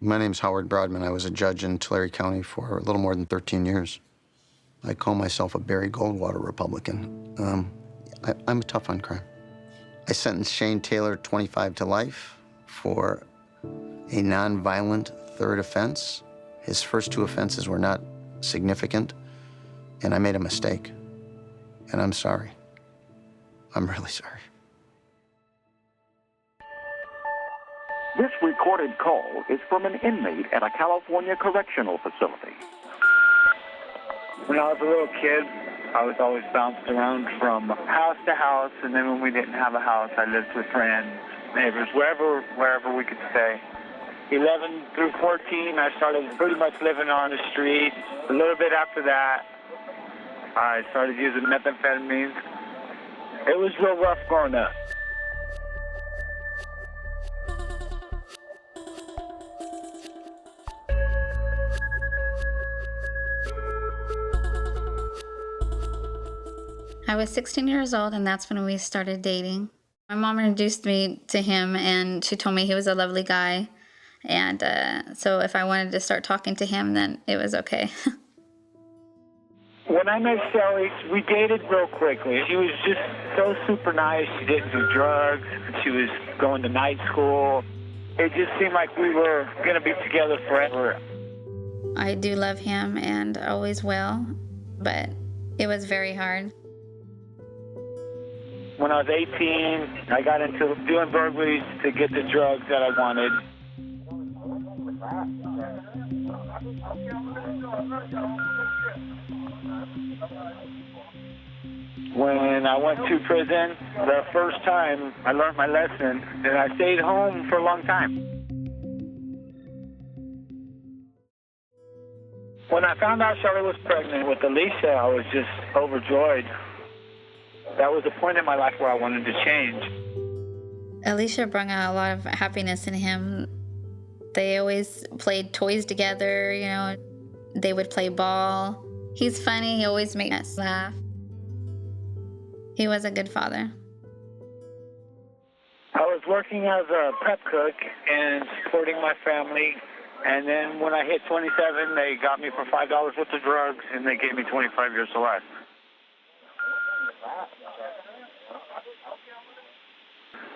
My name's Howard Broadman. I was a judge in Tulare County for a little more than 13 years. I call myself a Barry Goldwater Republican. I'm tough on crime. I sentenced Shane Taylor 25 to life for a nonviolent third offense. His first two offenses were not significant, and I made a mistake. And I'm sorry. I'm really sorry. This recorded call is from an inmate at a California correctional facility. When I was a little kid, I was always bounced around from house to house, and then when we didn't have a house, I lived with friends, neighbors, wherever we could stay. 11 through 14, I started pretty much living on the street. A little bit after that, I started using methamphetamines. It was real rough growing up. I was 16 years old, and that's when we started dating. My mom introduced me to him, and she told me he was a lovely guy. And so if I wanted to start talking to him, then it was okay. When I met Shelly, we dated real quickly. She was just so super nice. She didn't do drugs. She was going to night school. It just seemed like we were going to be together forever. I do love him and always will, but it was very hard. When I was 18, I got into doing burglaries to get the drugs that I wanted. When I went to prison, the first time I learned my lesson, and I stayed home for a long time. When I found out Shelly was pregnant with Alicia, I was just overjoyed. That was the point in my life where I wanted to change. Alicia brought out a lot of happiness in him. They always played toys together, you know. They would play ball. He's funny. He always made us laugh. He was a good father. I was working as a prep cook and supporting my family. And then when I hit 27, they got me for $5 worth of drugs, and they gave me 25 years to life.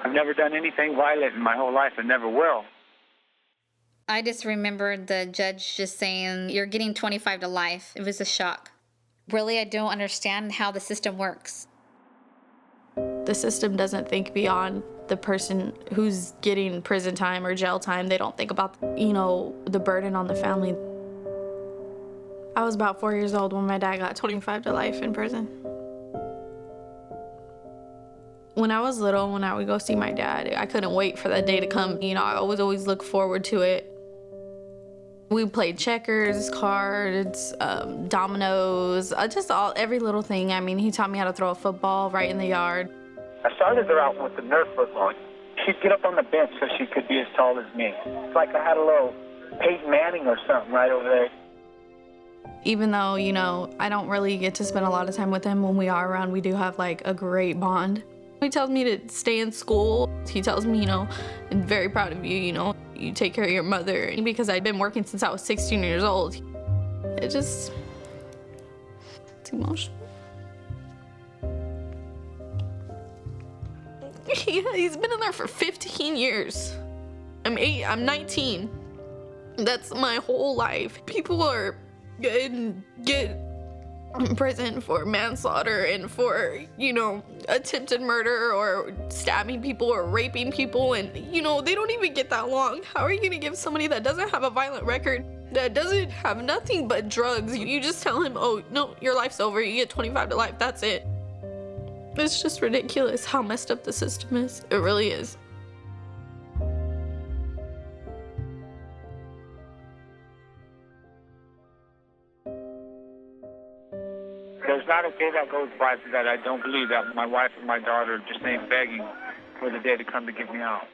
I've never done anything violent in my whole life and never will. I just remembered the judge just saying, "You're getting 25 to life." It was a shock. Really, I don't understand how the system works. The system doesn't think beyond the person who's getting prison time or jail time. They don't think about, the burden on the family. I was about 4 years old when my dad got 25 to life in prison. When I was little, when I would go see my dad, I couldn't wait for that day to come. I always look forward to it. We played checkers, cards, dominoes, every little thing. I mean, he taught me how to throw a football right in the yard. I started her out with the Nerf football. She'd get up on the bench so she could be as tall as me. It's like I had a little Peyton Manning or something right over there. Even though, I don't really get to spend a lot of time with him, when we are around, we do have like a great bond. He tells me to stay in school. He tells me, I'm very proud of you, you take care of your mother. Because I've been working since I was 16 years old. It's emotional. Yeah, he's been in there for 15 years. I'm 19. That's my whole life. People are get in prison for manslaughter and for, attempted murder or stabbing people or raping people, and, they don't even get that long. How are you gonna give somebody that doesn't have a violent record, that doesn't have nothing but drugs, you just tell him, "Oh, no, your life's over, you get 25 to life, that's it"? It's just ridiculous how messed up the system is. It really is. There's not a day that goes by that I don't believe that my wife and my daughter just ain't begging for the day to come to get me out.